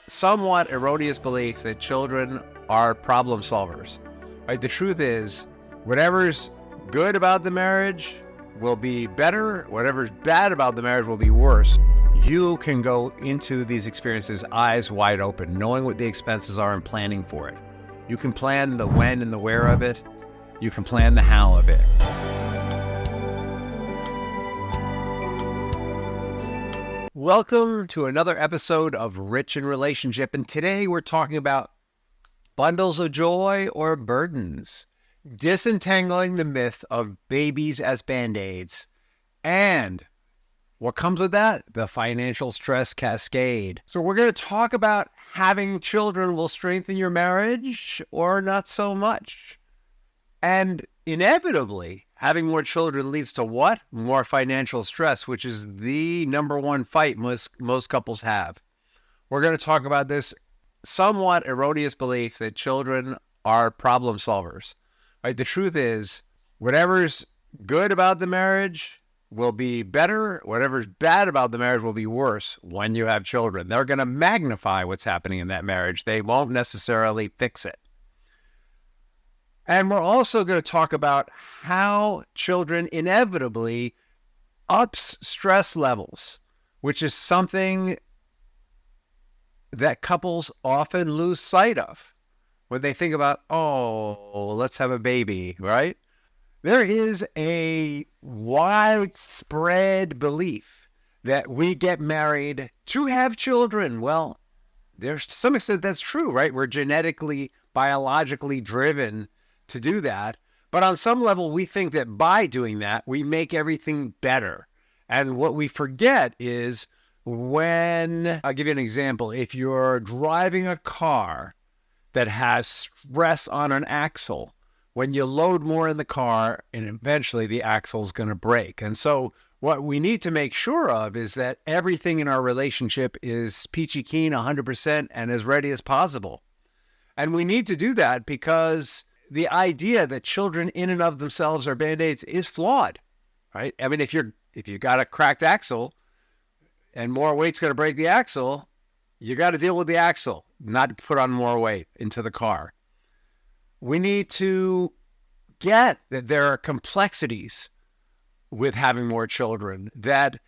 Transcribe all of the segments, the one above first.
somewhat erroneous belief that children are problem solvers. Right? The truth is, whatever's good about the marriage will be better. Whatever's bad about the marriage will be worse. You can go into these experiences eyes wide open, knowing what the expenses are and planning for it. You can plan the when and the where of it. You can plan the how of it. Welcome to another episode of Rich in Relationship, and today we're talking about bundles of joy or burdens, disentangling the myth of babies as Band-Aids, and what comes with that? The financial stress cascade. So we're going to talk about having children will strengthen your marriage or not so much. And inevitably, having more children leads to what? More financial stress, which is the number one fight most couples have. We're going to talk about this somewhat erroneous belief that children are problem solvers. Right? The truth is, whatever's good about the marriage will be better. Whatever's bad about the marriage will be worse when you have children. They're going to magnify what's happening in that marriage. They won't necessarily fix it. And we're also going to talk about how children inevitably ups stress levels, which is something that couples often lose sight of when they think about, oh, let's have a baby, right? There is a widespread belief that we get married to have children. Well, there's to some extent that's true, right? We're genetically, biologically driven to do that. But on some level, we think that by doing that, we make everything better. And what we forget is when, I'll give you an example. If you're driving a car that has stress on an axle, when you load more in the car, and eventually the axle's going to break. And so what we need to make sure of is that everything in our relationship is peachy keen 100% and as ready as possible. And we need to do that because the idea that children in and of themselves are Band-Aids is flawed, right? I mean, if you got a cracked axle and more weight's going to break the axle, you got to deal with the axle, not put on more weight into the car. We need to get that there are complexities with having more children, that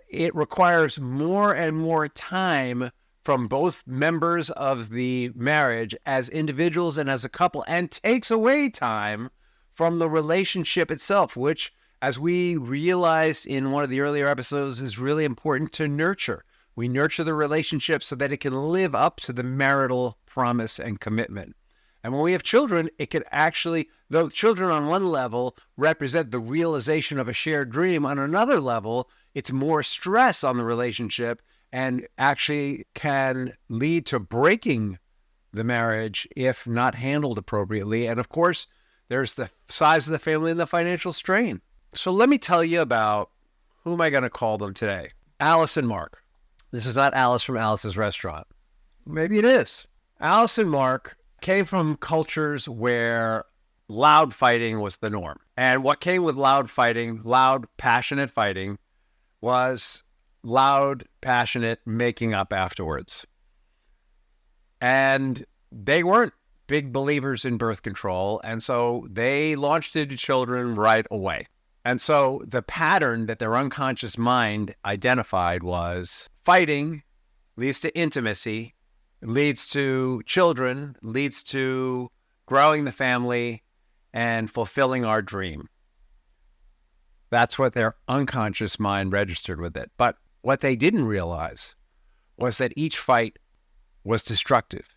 it requires more and more time from both members of the marriage as individuals and as a couple, and takes away time from the relationship itself, which, as we realized in one of the earlier episodes, is really important to nurture. We nurture the relationship so that it can live up to the marital promise and commitment. And when we have children, it can actually, though children on one level represent the realization of a shared dream, on another level, it's more stress on the relationship and actually can lead to breaking the marriage if not handled appropriately. And of course, there's the size of the family and the financial strain. So let me tell you about, who am I going to call them today? Alice and Mark. This is not Alice from Alice's Restaurant. Maybe it is. Alice and Mark came from cultures where loud fighting was the norm. And what came with loud fighting, loud, passionate fighting, was loud, passionate making up afterwards. And they weren't big believers in birth control, and so they launched into children right away. And so the pattern that their unconscious mind identified was fighting leads to intimacy, leads to children, leads to growing the family and fulfilling our dream. That's what their unconscious mind registered with it. But what they didn't realize was that each fight was destructive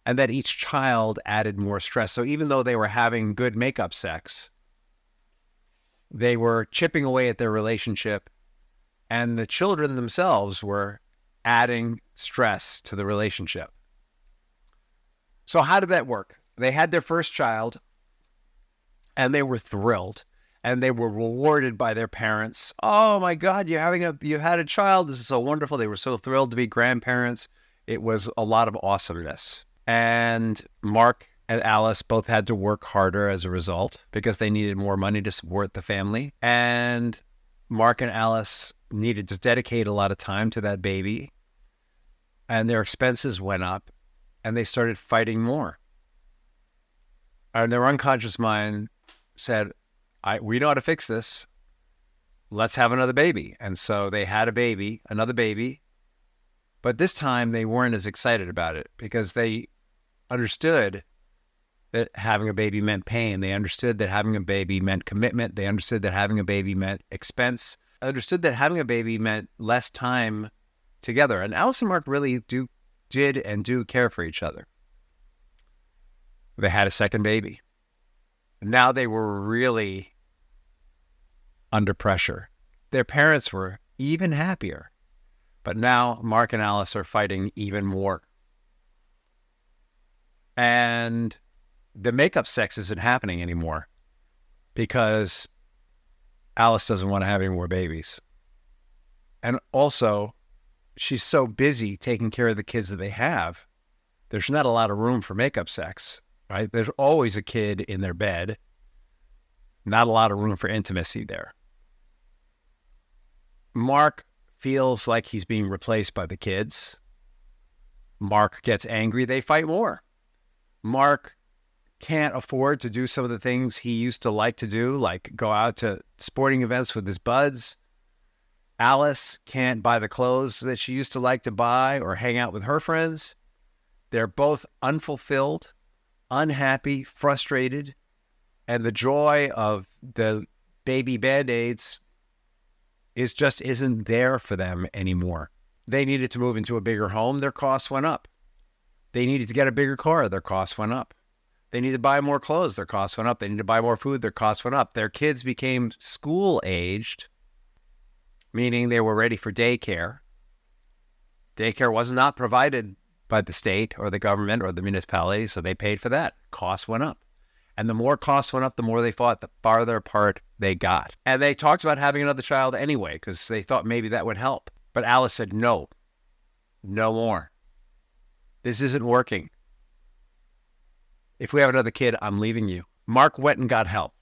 and that each child added more stress. So even though they were having good make-up sex, they were chipping away at their relationship, and the children themselves were adding stress to the relationship. So how did that work? They had their first child, and they were thrilled. And they were rewarded by their parents. Oh my God, you had a child. This is so wonderful. They were so thrilled to be grandparents. It was a lot of awesomeness. And Mark and Alice both had to work harder as a result because they needed more money to support the family. And Mark and Alice needed to dedicate a lot of time to that baby. and their expenses went up, and they started fighting more. And their unconscious mind said, we know how to fix this. Let's have another baby. And so they had another baby. But this time they weren't as excited about it because they understood that having a baby meant pain. They understood that having a baby meant commitment. They understood that having a baby meant expense. Understood that having a baby meant less time together. And Alice and Mark really did and do care for each other. They had a second baby. Now they were really under pressure. Their parents were even happier. But now Mark and Alice are fighting even more. And the makeup sex isn't happening anymore because Alice doesn't want to have any more babies. And also, she's so busy taking care of the kids that they have, there's not a lot of room for makeup sex, right? There's always a kid in their bed. Not a lot of room for intimacy there. Mark feels like he's being replaced by the kids. Mark gets angry. They fight more. Mark can't afford to do some of the things he used to like to do, like go out to sporting events with his buds. Alice can't buy the clothes that she used to like to buy or hang out with her friends. They're both unfulfilled, unhappy, frustrated, and the joy of the baby Band-Aids isn't there for them anymore. They needed to move into a bigger home. Their costs went up. They needed to get a bigger car. Their costs went up. They needed to buy more clothes. Their costs went up. They needed to buy more food. Their costs went up. Their kids became school-aged, meaning they were ready for daycare. Daycare was not provided by the state or the government or the municipality, so they paid for that. Costs went up. And the more costs went up, the more they fought, the farther apart they got. And they talked about having another child anyway, because they thought maybe that would help. But Alice said, no more. This isn't working. If we have another kid, I'm leaving you. Mark went and got help.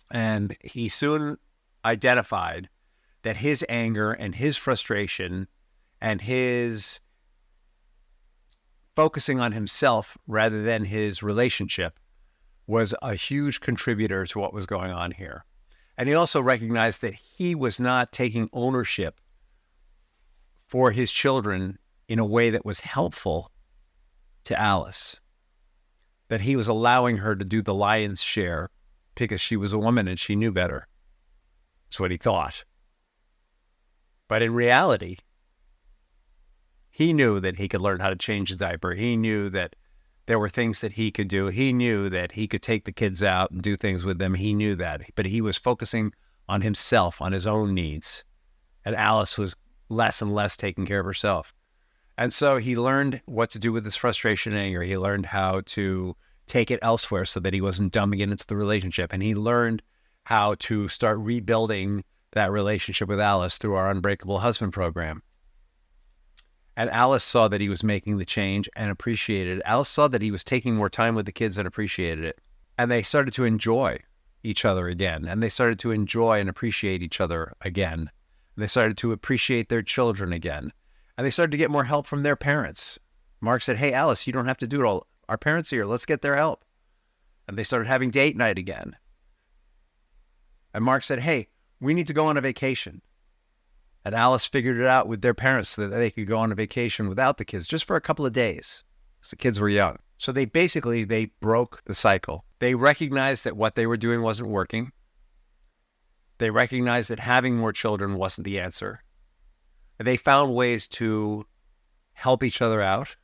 And he soon identified that his anger and his frustration and his focusing on himself rather than his relationship was a huge contributor to what was going on here. And he also recognized that he was not taking ownership for his children in a way that was helpful to Alice. That he was allowing her to do the lion's share because she was a woman and she knew better. That's what he thought. But in reality, he knew that he could learn how to change a diaper. He knew that there were things that he could do. He knew that he could take the kids out and do things with them. He knew that. But he was focusing on himself, on his own needs. And Alice was less and less taking care of herself. And so he learned what to do with his frustration and anger. He learned how to take it elsewhere so that he wasn't dumping it into the relationship. And he learned how to start rebuilding that relationship with Alice through our Unbreakable Husband program. And Alice saw that he was making the change and appreciated it. Alice saw that he was taking more time with the kids and appreciated it. And they started to enjoy each other again. And they started to enjoy and appreciate each other again. And they started to appreciate their children again. And they started to get more help from their parents. Mark said, hey, Alice, you don't have to do it all. Our parents are here. Let's get their help. And they started having date night again. And Mark said, hey, we need to go on a vacation. And Alice figured it out with their parents so that they could go on a vacation without the kids just for a couple of days because the kids were young. So they broke the cycle. They recognized that what they were doing wasn't working. They recognized that having more children wasn't the answer. And they found ways to help each other out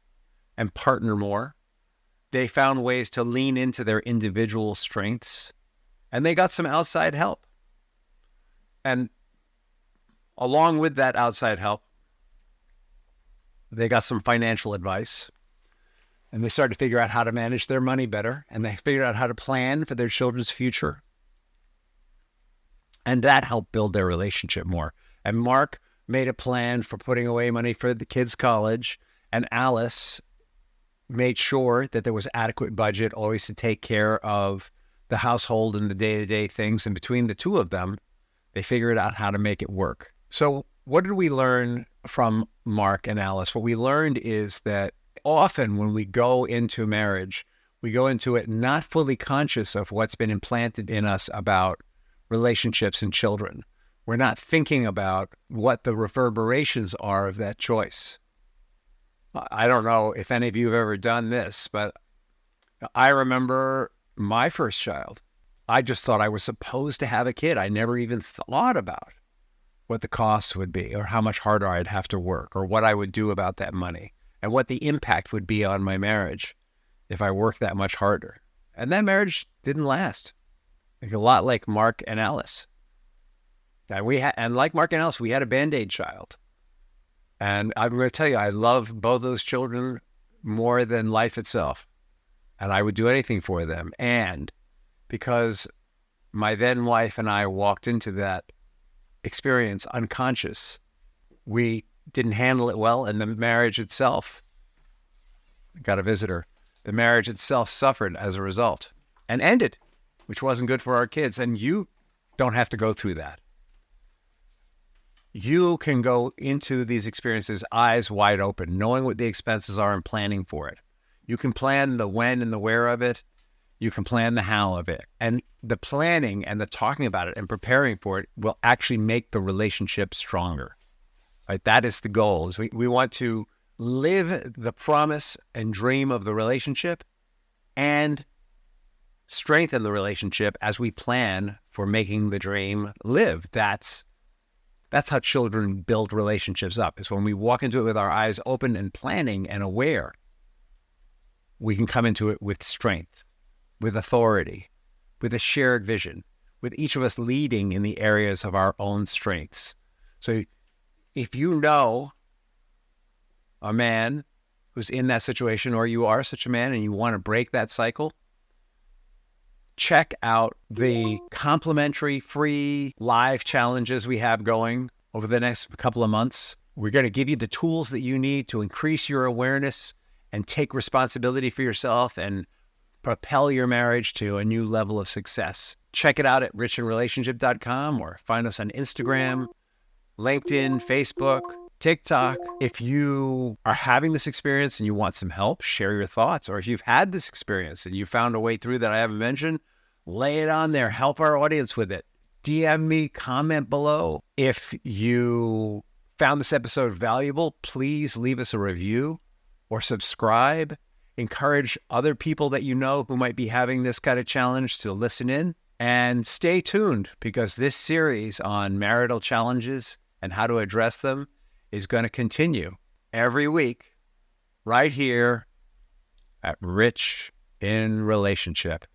and partner more. They found ways to lean into their individual strengths. And they got some outside help. And along with that outside help, they got some financial advice. And they started to figure out how to manage their money better. And they figured out how to plan for their children's future. And that helped build their relationship more. And Mark made a plan for putting away money for the kids' college. And Alice made sure that there was adequate budget always to take care of the household and the day-to-day things. And between the two of them, they figured out how to make it work. So what did we learn from Mark and Alice. What we learned is that often when we go into marriage, we go into it not fully conscious of what's been implanted in us about relationships and children. We're not thinking about what the reverberations are of that choice. I don't know if any of you have ever done this, but I remember my first child. I just thought I was supposed to have a kid. I never even thought about what the costs would be or how much harder I'd have to work or what I would do about that money and what the impact would be on my marriage if I worked that much harder. And that marriage didn't last. Like a lot like Mark and Alice. And like Mark and Alice, we had a Band-Aid child. And I'm going to tell you, I love both those children more than life itself. And I would do anything for them. And because my then wife and I walked into that experience unconscious, we didn't handle it well. And the marriage itself, got a visitor, the marriage itself suffered as a result and ended, which wasn't good for our kids. And you don't have to go through that. You can go into these experiences eyes wide open, knowing what the expenses are and planning for it. You can plan the when and the where of it. You can plan the how of it. And the planning and the talking about it and preparing for it will actually make the relationship stronger. Right? That is the goal. Is we want to live the promise and dream of the relationship and strengthen the relationship as we plan for making the dream live. That's how children build relationships up, is when we walk into it with our eyes open and planning and aware, we can come into it with strength, with authority, with a shared vision, with each of us leading in the areas of our own strengths. So if you know a man who's in that situation, or you are such a man and you want to break that cycle, check out the complimentary free live challenges we have going over the next couple of months. We're going to give you the tools that you need to increase your awareness and take responsibility for yourself and propel your marriage to a new level of success. Check it out at richinrelationship.com or find us on Instagram, LinkedIn, Facebook, TikTok. If you are having this experience and you want some help, share your thoughts. Or if you've had this experience and you found a way through that I haven't mentioned, lay it on there. Help our audience with it. DM me, comment below. If you found this episode valuable, please leave us a review or subscribe. Encourage other people that you know who might be having this kind of challenge to listen in. And stay tuned, because this series on marital challenges and how to address them is going to continue every week right here at Rich in Relationship.